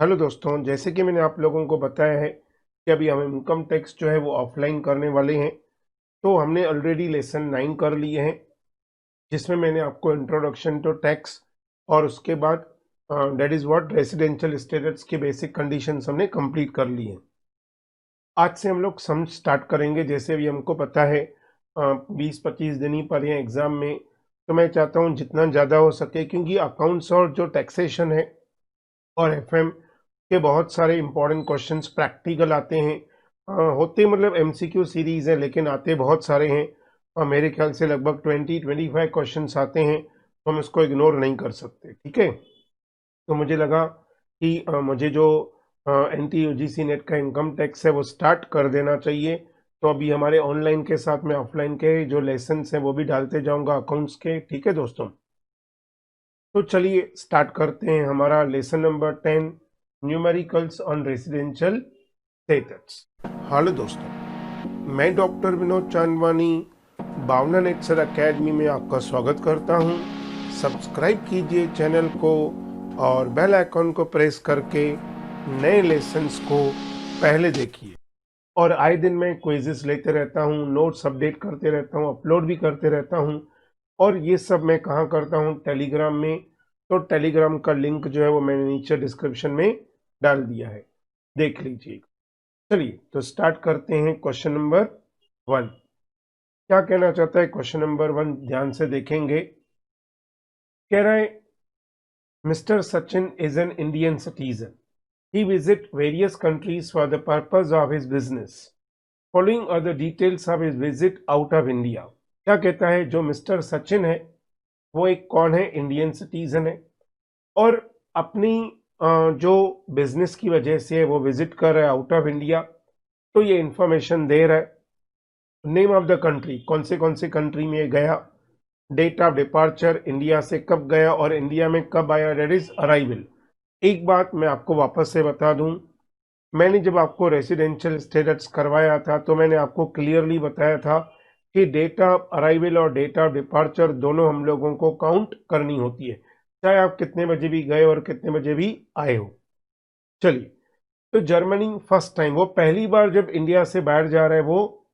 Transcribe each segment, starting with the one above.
Hello दोस्तों, जैसे कि मैंने आप लोगों को बताया है कि अभी हम इनकम टैक्स जो है वो ऑफलाइन करने वाले हैं। तो हमने ऑलरेडी लेसन 9 कर लिए हैं, जिसमें मैंने आपको इंट्रोडक्शन टू टैक्स और उसके बाद that is what residential status की बेसिक कंडीशंस हमने कंप्लीट कर ली हैं। आज से हम लोग सम स्टार्ट करेंगे। जैसे अभी हमको पता है 20-25 दिन ही पड़े हैं एग्ज़ाम में, तो मैं चाहता हूँ जितना ज़्यादा हो सके, क्योंकि अकाउंट्स और जो टैक्सेशन है और एफएम के बहुत सारे इंपॉर्टेंट क्वेश्चंस प्रैक्टिकल आते हैं। होते मतलब एमसीक्यू सीरीज है, लेकिन आते बहुत सारे हैं। मेरे ख्याल से लगभग 20-25 क्वेश्चंस आते हैं, तो हम इसको इग्नोर नहीं कर सकते। ठीक है, तो मुझे लगा कि मुझे जो एनटी यूजीसी नेट का इनकम टैक्स है वो स्टार्ट कर देना चाहिए। तो अभी हमारे ऑनलाइन के साथ में ऑफलाइन के जो लेसन हैं वो भी डालते जाऊंगा अकाउंट्स के। ठीक है दोस्तों, तो चलिए स्टार्ट करते हैं हमारा lesson number 10, numericals on residential status. Hello दोस्तों, मैं डॉक्टर विनोद चांदवानी भावना नेट सर अकेडमी में आपका स्वागत करता हूं। सब्सक्राइब कीजिए चैनल को और बेल आइकॉन को प्रेस करके नए लेसन्स को पहले देखिए। और आए दिन मैं क्विज़ेस लेते रहता हूँ, नोट्स अपडेट करते रहता हूँ, अपलोड भी करते रहता हूँ। और ये सब मैं कहाँ करता हूँ? टेलीग्राम में। तो टेलीग्राम का लिंक जो है वो मैंने नीचे डिस्क्रिप्शन में डाल दिया है, देख लीजिएगा। चलिए तो स्टार्ट करते हैं। क्वेश्चन नंबर 1 क्या कहना चाहता है? क्वेश्चन नंबर 1 ध्यान से देखेंगे। कह रहा है mister Sachin is an Indian citizen. He visit various countries for the purpose of his business. Following are the details of his visit out of India. क्या कहता है? जो मिस्टर सचिन है वो एक कौन है? इंडियन सिटीजन है, और अपनी जो बिजनेस की वजह से वो विजिट कर रहा है आउट ऑफ इंडिया। तो ये इंफॉर्मेशन दे रहा है। नेम ऑफ द कंट्री, कौन से कंट्री में गया, डेट ऑफ डिपार्चर, इंडिया से कब गया और इंडिया में कब आया, डेट इज अराइवल। एक बात मैं आपको वापस से बता दूं, मैंने जब आपको रेसिडेंशियल स्टेटस करवाया था तो मैंने आपको क्लियरली बताया था कि डेट ऑफ अराइवल और डेट ऑफ डिपार्चर दोनों हम लोगों को काउंट करनी होती है, चाहे आप कितने बजे भी गए और कितने बजे भी आए हो। चलिए, तो जर्मनी फर्स्ट टाइम, वो पहली बार जब इंडिया से बाहर जा रहा है वो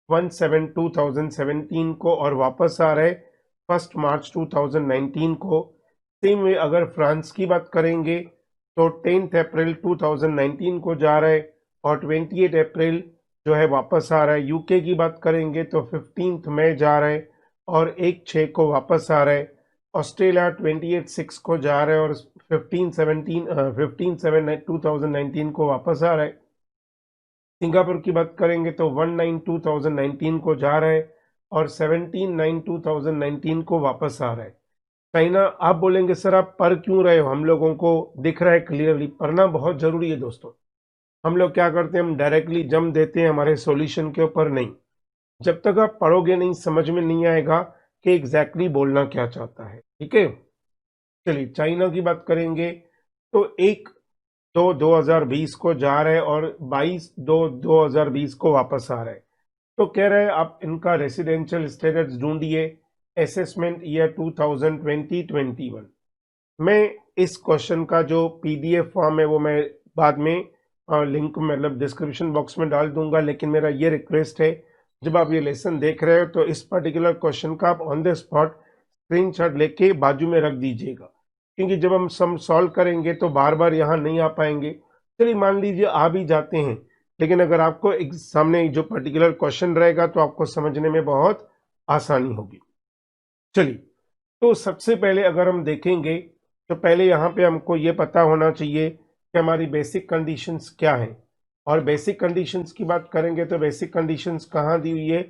1/7/2017 को, और वापस आ रहा है 1 मार्च 2019 को। सेम वे अगर फ्रांस की बात करेंगे तो 10 अप्रैल 2019 को जा रहा है और 28 अप्रैल जो है वापस आ रहा है। यूके की बात करेंगे तो 15 मई जा रहा है और 1/6 को वापस आ रहा है। ऑस्ट्रेलिया 28/6 को जा रहा है और 15/7/2019 को वापस आ रहा है। सिंगापुर की बात करेंगे तो 1/9/2019 को जा रहा है और 17/9/2019 को वापस आ रहा है। चाइना, आप बोलेंगे सर आप पढ़ क्यों रहे हो? हम लोगों को दिख रहा है क्लियरली, पढ़ना बहुत जरूरी है दोस्तों। हम लोग क्या करते हैं? हम डायरेक्टली जम देते हैं हमारे सॉल्यूशन के ऊपर। नहीं, जब तक आप पढ़ोगे नहीं समझ में नहीं आएगा कि एग्जैक्टली बोलना क्या चाहता है। ठीक है, चलिए चाइना की बात करेंगे तो 1/2/2020 को जा रहा है और 22/2/2020 को वापस आ रहा है। तो कह रहा है आप इनका रेसिडेंशियल स्टेटस ढूंढिए, असेसमेंट ईयर 2020-21। मैं इस क्वेश्चन का जो पीडीएफ फॉर्म है वो मैं बाद में लिंक मतलब डिस्क्रिप्शन बॉक्स में डाल दूंगा, लेकिन मेरा ये रिक्वेस्ट है जब आप ये लेसन देख रहे हो तो इस पर्टिकुलर क्वेश्चन का आप ऑन द स्पॉट स्क्रीनशॉट लेके बाजू में रख दीजिएगा, क्योंकि जब हम सम सॉल्व करेंगे तो बार बार यहाँ नहीं आ पाएंगे। चलिए मान लीजिए आ भी जाते हैं, लेकिन अगर आपको एक सामने जो पर्टिकुलर क्वेश्चन रहेगा तो आपको समझने में बहुत आसानी होगी। चलिए, तो सबसे पहले अगर हम देखेंगे तो पहले यहाँ पे हमको ये पता होना चाहिए कि हमारी बेसिक कंडीशंस क्या हैं। और बेसिक कंडीशंस की बात करेंगे तो बेसिक कंडीशंस कहाँ दी हुई है?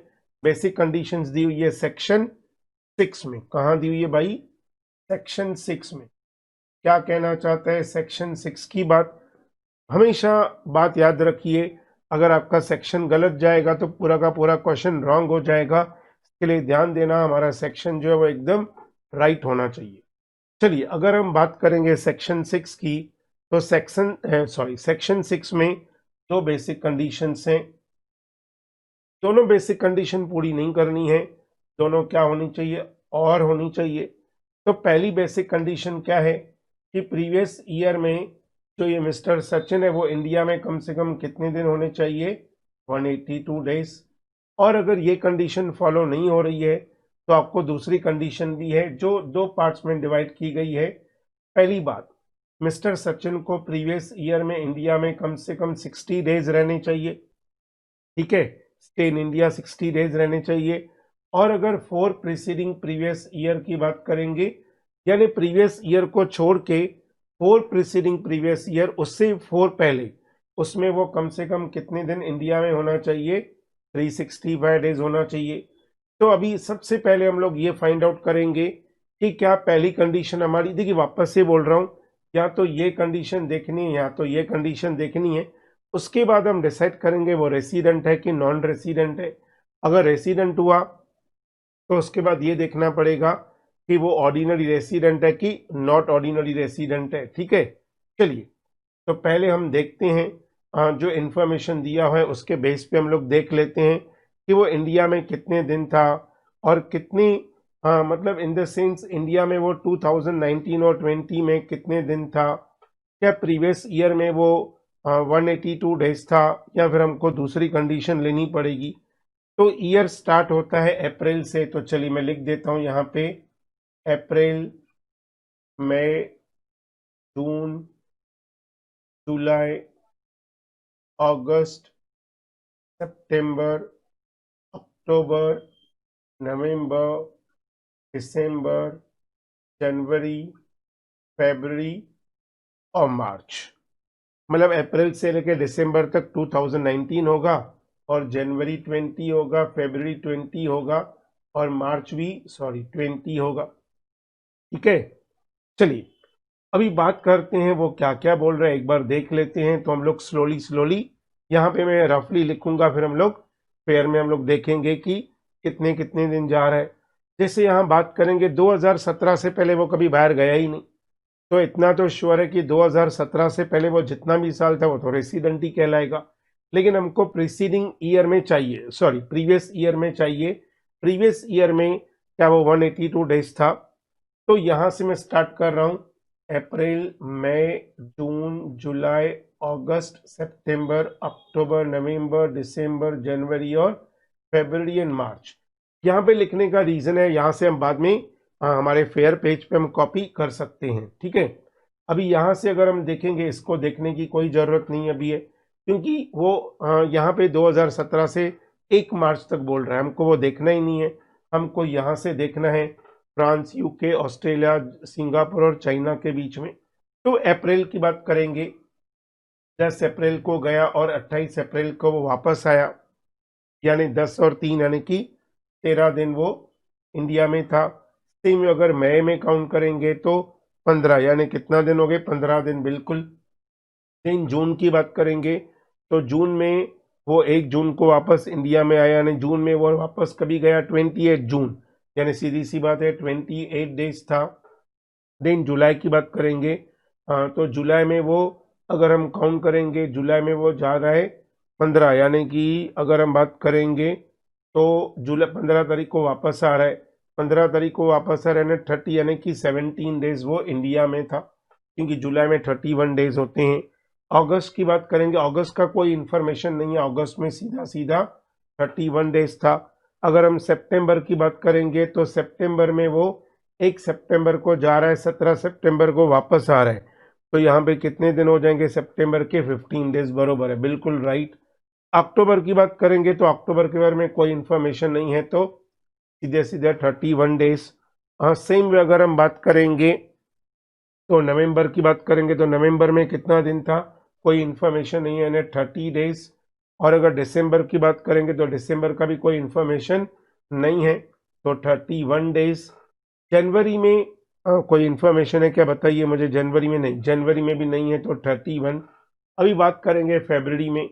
बेसिक कंडीशंस दी हुई है सेक्शन 6 में। कहाँ दी हुई है भाई? सेक्शन 6 में। क्या कहना चाहता है सेक्शन 6 की बात? हमेशा बात याद रखिए, अगर आपका सेक्शन गलत जाएगा तो पूरा का पूरा क्वेश्चन रॉन्ग हो जाएगा। इसके लिए ध्यान देना, हमारा सेक्शन जो है वो एकदम राइट होना चाहिए। चलिए, अगर हम बात करेंगे सेक्शन 6 की तो सेक्शन 6 में दो बेसिक कंडीशंस हैं। दोनों बेसिक कंडीशन पूरी नहीं करनी है, दोनों क्या होनी चाहिए? और होनी चाहिए। तो पहली बेसिक कंडीशन क्या है कि प्रीवियस ईयर में जो ये मिस्टर सचिन है वो इंडिया में कम से कम कितने दिन होने चाहिए, 182 डेज। और अगर ये कंडीशन फॉलो नहीं हो रही है तो आपको दूसरी कंडीशन भी है जो दो पार्ट्स में डिवाइड की गई है। पहली बात, मिस्टर सचिन को प्रीवियस ईयर में इंडिया में कम से कम 60 डेज रहने चाहिए, ठीक है, स्टे इन इंडिया 60 डेज रहने चाहिए। और अगर 4 प्रीसीडिंग प्रीवियस ईयर की बात करेंगे, यानी प्रीवियस ईयर को छोड़ के 4 प्रीसीडिंग प्रीवियस ईयर, उससे 4 पहले, उसमें वो कम से कम कितने दिन इंडिया में होना चाहिए, 365 डेज होना चाहिए। तो अभी सबसे पहले हम लोग ये फाइंड आउट करेंगे कि क्या पहली कंडीशन हमारी, देखिए वापस से बोल रहा हूँ, या तो ये कंडीशन देखनी है या तो ये कंडीशन देखनी है। उसके बाद हम डिसाइड करेंगे वो रेसिडेंट है कि नॉन रेसिडेंट है। अगर रेसिडेंट हुआ तो उसके बाद ये देखना पड़ेगा कि वो ऑर्डिनरी रेसिडेंट है कि नॉट ऑर्डिनरी रेसिडेंट है, ठीक है। चलिए, तो पहले हम देखते हैं जो इन्फॉर्मेशन दिया हुआ है उसके बेस पे हम लोग देख लेते हैं कि वो इंडिया में कितने दिन था और कितनी मतलब इन द सेंस इंडिया में वो 2019 और 20 में कितने दिन था, क्या प्रीवियस ईयर में वो 182 डेज था, या फिर हमको दूसरी कंडीशन लेनी पड़ेगी। तो ईयर स्टार्ट होता है अप्रैल से, तो चलिए मैं लिख देता हूँ यहाँ पे अप्रैल, मई, जून, जुलाई, अगस्त, सितंबर, अक्टूबर, नवंबर, दिसंबर, जनवरी, फरवरी और मार्च। मतलब अप्रैल से लेकर दिसंबर तक 2019 होगा, और जनवरी 20 होगा, फरवरी 20 होगा, और मार्च भी 20 होगा, ठीक है। चलिए, अभी बात करते हैं वो क्या क्या बोल रहे हैं, एक बार देख लेते हैं। तो हम लोग स्लोली स्लोली यहाँ पे मैं रफली लिखूंगा, फिर हम लोग पेयर में हम लोग देखेंगे कि कितने कितने दिन जा रहा है। जैसे यहाँ बात करेंगे 2017 से पहले वो कभी बाहर गया ही नहीं, तो इतना तो श्योर है कि 2017 से पहले वो जितना भी साल था वो तो रेसिडेंट ही कहलाएगा। लेकिन हमको प्रीसीडिंग ईयर में चाहिए, सॉरी प्रीवियस ईयर में चाहिए। प्रीवियस ईयर में क्या वो 182 डेज था। तो यहाँ से मैं स्टार्ट कर रहा हूँ, अप्रैल, मई, जून, जुलाई, अगस्त, सितंबर, अक्टूबर, नवंबर, दिसंबर, जनवरी और फरवरी एंड मार्च। यहाँ पे लिखने का रीजन है, यहाँ से हम बाद में हमारे फेयर पेज पे हम कॉपी कर सकते हैं, ठीक है। अभी यहाँ से अगर हम देखेंगे, इसको देखने की कोई जरूरत नहीं अभी है, क्योंकि वो यहाँ पे 2017 से 1 मार्च तक बोल रहा है, हमको वो देखना ही नहीं है। हमको यहाँ से देखना है फ्रांस, यूके, ऑस्ट्रेलिया, सिंगापुर और चाइना के बीच में। तो अप्रैल की बात करेंगे, 10 अप्रैल को गया और 28 अप्रैल को वो वापस आया, यानी 10 और 3 यानी कि 13 दिन वो इंडिया में था। सेम अगर मई में काउंट करेंगे तो 15, यानी कितना दिन हो गए, 15 दिन बिल्कुल। देन जून की बात करेंगे तो जून में वो 1 जून को वापस इंडिया में आया, यानी जून में वो वापस कभी गया, 28 जून, यानी सीधी सी बात है 28 डेज था। देन जुलाई की बात करेंगे, तो जुलाई में वो अगर हम काउंट करेंगे, जुलाई में वो जा रहा है 15, यानी कि अगर हम बात करेंगे तो जुलाई 15 तारीख को वापस आ रहा है। 15 तारीख को वापस आ रहा है 30, यानी कि 17 डेज वो इंडिया में था, क्योंकि जुलाई में 31 डेज होते हैं। अगस्त की बात करेंगे, अगस्त का कोई इंफॉर्मेशन नहीं है, अगस्त में सीधा सीधा 31 डेज था। अगर हम सितंबर की बात करेंगे तो सितंबर में वो 1 सितंबर को जा रहा है, 17 सितंबर को वापस आ रहा है। तो यहाँ पे कितने दिन हो जाएंगे सितंबर के, 15 डेज, बरोबर है, बिल्कुल राइट। अक्टूबर की बात करेंगे तो अक्टूबर के बारे में कोई इंफॉर्मेशन नहीं है, तो सीधे सीधे 31 डेज। सेम वे अगर हम बात करेंगे तो नवंबर की बात करेंगे तो नवंबर में कितना दिन था, कोई इंफॉर्मेशन नहीं है, यानी 30 डेज। और अगर दिसंबर की बात करेंगे तो दिसंबर का भी कोई इंफॉर्मेशन नहीं है, तो 31 डेज। जनवरी में कोई इंफॉर्मेशन है क्या, बताइए मुझे। जनवरी में नहीं, जनवरी में भी नहीं है, तो 31। अभी बात करेंगे फरवरी में,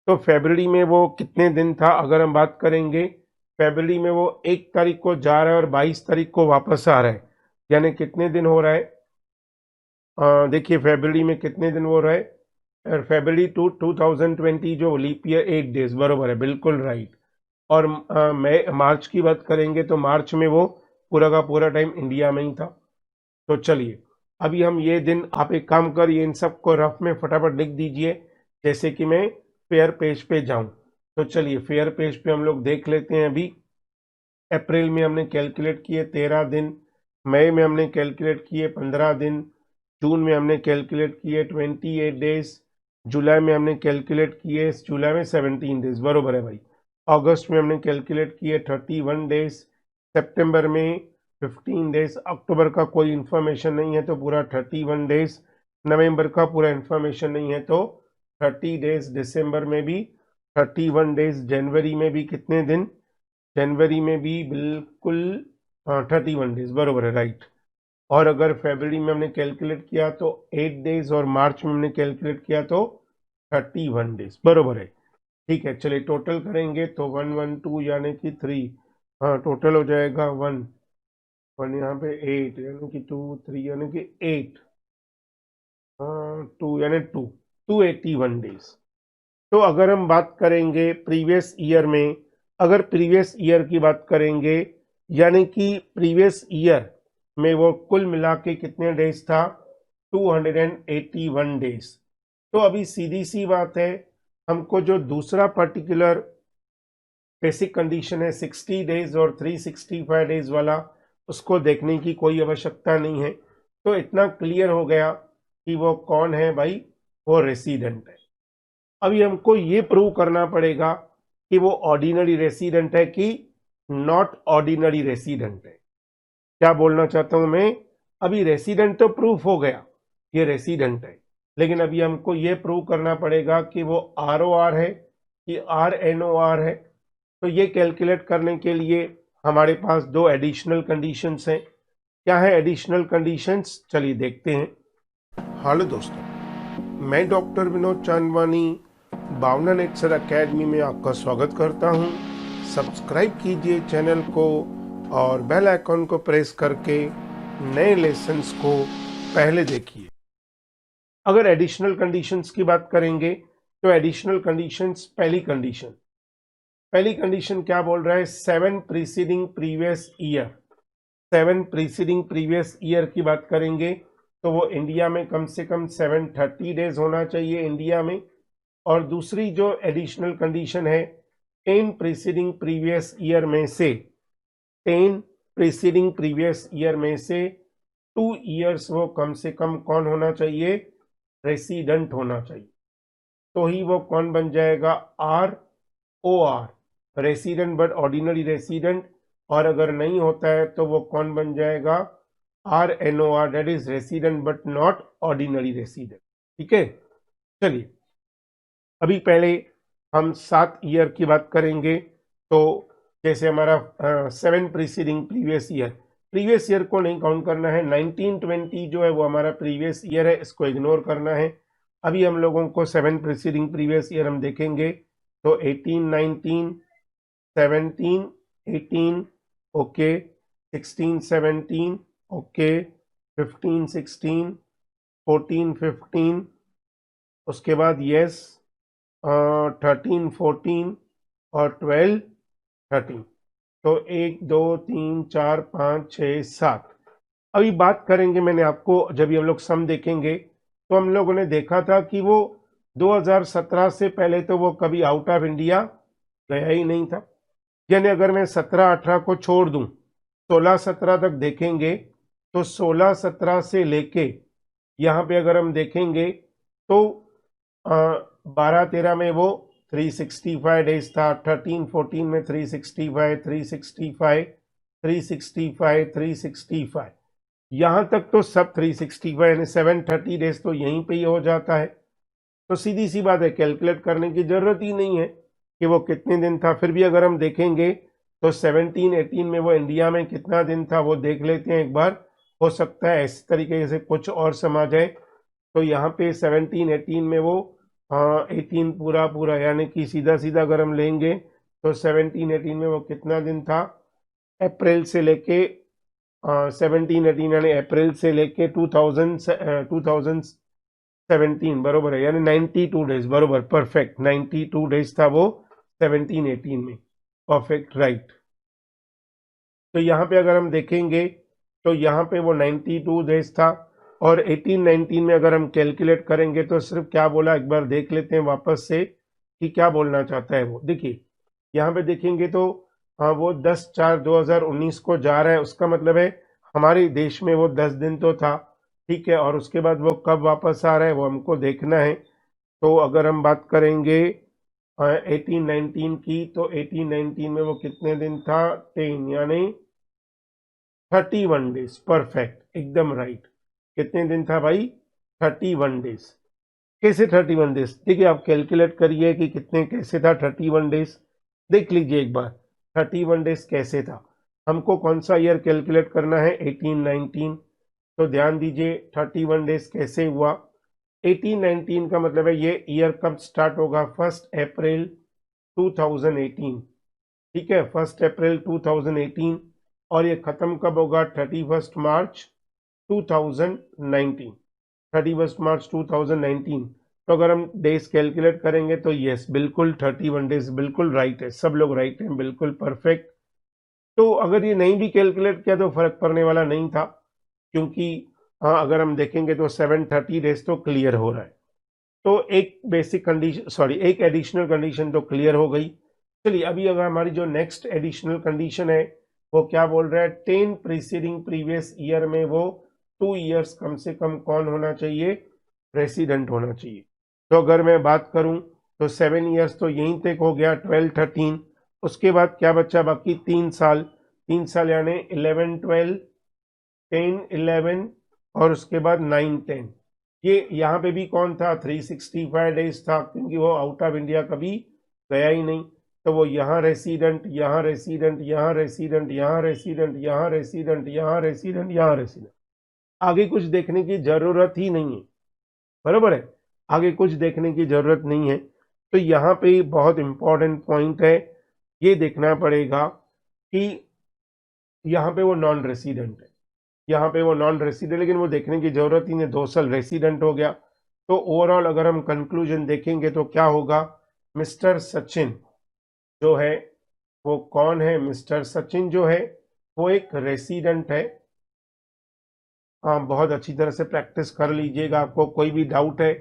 तो फरवरी में वो कितने दिन था, अगर हम बात करेंगे फरवरी में वो 1 तारीख को जा रहा है और 22 तारीख को वापस आ रहा है, यानी कितने दिन हो रहा है। देखिए फरवरी में कितने दिन हो रहा है, फरवरी 2020 जो लीप ईयर 8 डेज, बरोबर है, बिल्कुल राइट। और मई, मार्च की बात करेंगे तो मार्च में वो पूरा का पूरा टाइम इंडिया में ही था। तो चलिए, अभी हम ये दिन, आप एक काम करिए, इन सबको रफ में फटाफट लिख दीजिए, जैसे कि मैं फेयर पेज पे जाऊं। तो चलिए फेयर पेज पे हम लोग देख लेते हैं। अभी अप्रैल में हमने कैलकुलेट किए 13 दिन, मई में हमने कैलकुलेट किए 15 दिन, जून में हमने कैलकुलेट किए 28 डेज, जुलाई में हमने कैलकुलेट किए, जुलाई में 17 डेज, बरोबर है भाई। अगस्त में हमने कैलकुलेट किए 31 डेज, सितंबर में 15 डेज, अक्टूबर का कोई इन्फॉर्मेशन नहीं है तो पूरा 31 डेज, नवंबर का पूरा इन्फॉर्मेशन नहीं है तो 30 डेज, दिसंबर में भी 31 डेज, जनवरी में भी कितने दिन, जनवरी में भी बिल्कुल 31 डेज, बरोबर है, राइट। और अगर फरवरी में हमने कैलकुलेट किया तो 8 डेज, और मार्च में हमने कैलकुलेट किया तो 31 डेज, बरोबर है। ठीक है, चलिए टोटल करेंगे तो 112 यानी कि 3, हाँ टोटल हो जाएगा 1 1 यहाँ पे 8 यानी कि 2 3 यानी कि 8, हाँ 2 यानी 281 डेज। तो अगर हम बात करेंगे प्रीवियस ईयर में, अगर प्रीवियस ईयर की बात करेंगे, यानी कि प्रीवियस ईयर में वो कुल मिला के कितने डेज था, 281 डेज। तो अभी सीधी सी बात है, हमको जो दूसरा पर्टिकुलर बेसिक कंडीशन है 60 डेज और 365 डेज वाला, उसको देखने की कोई आवश्यकता नहीं है। तो इतना क्लियर हो गया कि वो कौन है भाई, वो रेसिडेंट है। अभी हमको ये प्रूव करना पड़ेगा कि वो ऑर्डिनरी रेसिडेंट है कि नॉट ऑर्डिनरी रेसिडेंट है। क्या बोलना चाहता हूं मैं, अभी रेसिडेंट तो प्रूफ हो गया, ये रेसिडेंट है, लेकिन अभी हमको ये प्रूव करना पड़ेगा कि वो ROR है कि RNOR है। तो ये कैलकुलेट करने के लिए हमारे पास दो एडिशनल कंडीशंस हैं। क्या है एडिशनल कंडीशंस, चलिए देखते हैं। हेलो दोस्तों, मैं डॉक्टर विनोद चांदवानी भावना नेट सर अकेडमी में आपका स्वागत करता हूं। सब्सक्राइब कीजिए चैनल को और बेल आइकॉन को प्रेस करके नए लेसन्स को पहले देखिए। अगर एडिशनल कंडीशंस की बात करेंगे तो एडिशनल कंडीशंस, पहली कंडीशन क्या बोल रहा है, 7 preceding previous year. 7 preceding previous year की बात करेंगे तो वो इंडिया में कम से कम 730 डेज होना चाहिए इंडिया में। और दूसरी जो एडिशनल कंडीशन है, 10 प्रीसीडिंग प्रीवियस ईयर में से 10 प्रीसीडिंग प्रीवियस ईयर में से 2 ईयर्स वो कम से कम कौन होना चाहिए, रेसिडेंट होना चाहिए। तो ही वो कौन बन जाएगा, ROR, resident but ordinary resident. और अगर नहीं होता है तो वो कौन बन जाएगा, RNOR, that is resident but not ordinary resident. ठीक है, चलिए अभी पहले हम 7 ईयर की बात करेंगे। तो जैसे हमारा 7 प्रीसीडिंग प्रीवियस ईयर को नहीं काउंट करना है, 1920 जो है वो हमारा प्रीवियस ईयर है, इसको इग्नोर करना है। अभी हम लोगों को 7 प्रीसीडिंग प्रीवियस ईयर हम देखेंगे तो 18 19 17 18 ओके, 16 17 ओके, 15 16 14 15, उसके बाद यस 13 14 और 12 13। तो 1 2 3 4 5 6 7। अभी बात करेंगे, मैंने आपको जब ये हम लोग सम देखेंगे तो हम लोगों ने देखा था कि वो 2017 से पहले तो वो कभी आउट ऑफ इंडिया गया ही नहीं था। यानी अगर मैं 17-18 को छोड़ दूं, 16-17 तक देखेंगे तो 16-17 से लेके यहाँ पे अगर हम देखेंगे तो 12-13 में वो 365 डेज था, 13-14 में 365 365 365 365, यहाँ तक तो सब 365 यानी 730 डेज तो यहीं पे ही हो जाता है। तो सीधी सी बात है, कैलकुलेट करने की जरूरत ही नहीं है कि वो कितने दिन था। फिर भी अगर हम देखेंगे तो 17-18 में वो इंडिया में कितना दिन था वो देख लेते हैं एक बार। हो सकता है इस तरीके से कुछ और समा जाए। तो यहाँ पे 17-18 में वो 18 पूरा पूरा यानी कि सीधा सीधा अगर हम लेंगे तो 17-18 में वो कितना दिन था, अप्रैल से लेके 17-18 यानी अप्रैल से लेके 2017, बरोबर है, यानी 92 डेज, बरोबर, परफेक्ट, 92 डेज था वो 17-18 में, परफेक्ट, राइट। तो यहाँ पे अगर हम देखेंगे तो यहाँ पे वो 92 डेज था। और 18-19 में अगर हम कैलकुलेट करेंगे तो सिर्फ क्या बोला, एक बार देख लेते हैं वापस से कि क्या बोलना चाहता है वो। देखिए यहाँ पे देखेंगे तो वो 10/4/2019 को जा रहा है, उसका मतलब है हमारे देश में वो 10 दिन तो था, ठीक है, और उसके बाद वो कब वापस आ रहा है वो हमको देखना है। तो अगर हम बात करेंगे 18-19 की, तो 18-19 में वो कितने दिन था, 10 यानी 31 डेज, परफेक्ट, एकदम राइट। कितने दिन था भाई, 31 डेज। कैसे 31 डेज, देखिए आप कैलकुलेट करिए कि कितने कैसे था 31 डेज, देख लीजिए एक बार 31 डेज कैसे था। हमको कौन सा ईयर कैलकुलेट करना है, 18-19, तो ध्यान दीजिए 31 डेज कैसे हुआ। 18-19 का मतलब है ये ईयर कब स्टार्ट होगा, 1 अप्रैल 2018, ठीक है, 1 अप्रैल 2018, और ये खत्म कब होगा, 31 मार्च 2019, 31 मार्च 2019। तो अगर हम डेज कैलकुलेट करेंगे तो यस बिल्कुल 31 डेज बिल्कुल राइट है, सब लोग राइट हैं, बिल्कुल परफेक्ट। तो अगर ये नहीं भी कैलकुलेट किया तो फर्क पड़ने वाला नहीं था, क्योंकि हाँ अगर हम देखेंगे तो 730 डेज तो क्लियर हो रहा है। तो एक बेसिक कंडीशन, सॉरी एक एडिशनल कंडीशन तो क्लियर हो गई। चलिए अभी अगर हमारी जो नेक्स्ट एडिशनल कंडीशन है वो क्या बोल रहा है, 10 प्रीसीडिंग प्रीवियस ईयर में वो 2 ईयर्स कम से कम कौन होना चाहिए, रेसिडेंट होना चाहिए। तो अगर मैं बात करूं तो 7 ईयर्स तो यहीं तक हो गया, 12-13, उसके बाद क्या बचा बाकी, 3 साल, 3 साल यानी 11-12, 10-11, और उसके बाद 9-10। ये यहाँ पे भी कौन था, 365 डेज था, क्योंकि वो आउट ऑफ इंडिया कभी गया ही नहीं। तो वो यहाँ रेसिडेंट, यहाँ रेसिडेंट, यहाँ रेसिडेंट, यहाँ रेसिडेंट, यहाँ रेसिडेंट, यहाँ रेसिडेंट, यहाँ रेसिडेंट, आगे कुछ देखने की जरूरत ही नहीं है, बरोबर है, आगे कुछ देखने की जरूरत नहीं है। तो यहाँ पे बहुत इंपॉर्टेंट पॉइंट है, ये देखना पड़ेगा कि यहाँ पे वो नॉन रेसिडेंट है, यहाँ पे वो नॉन रेसिडेंट, लेकिन वो देखने की जरूरत ही नहीं, 2 साल रेसिडेंट हो गया। तो ओवरऑल अगर हम कंक्लूजन देखेंगे तो क्या होगा, मिस्टर सचिन जो है वो कौन है, मिस्टर सचिन जो है वो एक रेसिडेंट है। हाँ बहुत अच्छी तरह से प्रैक्टिस कर लीजिएगा, आपको कोई भी डाउट है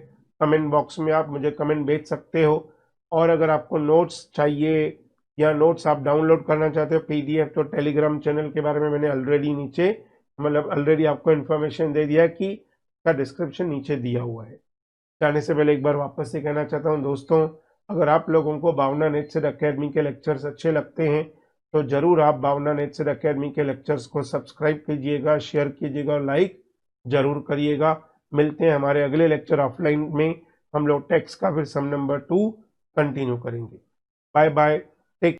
कमेंट बॉक्स में आप मुझे कमेंट भेज सकते हो। और अगर आपको नोट्स चाहिए या नोट्स आप डाउनलोड करना चाहते हो पीडीएफ, तो टेलीग्राम चैनल के बारे में मैंने ऑलरेडी नीचे, मतलब ऑलरेडी आपको इन्फॉर्मेशन दे दिया कि का डिस्क्रिप्शन नीचे दिया हुआ है। जाने से पहले एक बार वापस से कहना चाहता हूँ दोस्तों, अगर आप लोगों को भावना नेचर एकेडमी के लेक्चर्स अच्छे लगते हैं तो जरूर आप भावना नेचर एकेडमी के लेक्चर्स को सब्सक्राइब कीजिएगा, शेयर कीजिएगा और लाइक जरूर करिएगा। मिलते हैं हमारे अगले लेक्चर ऑफलाइन में, हम लोग टेक्स्ट का फिर सम नंबर 2 कंटिन्यू करेंगे। Bye bye.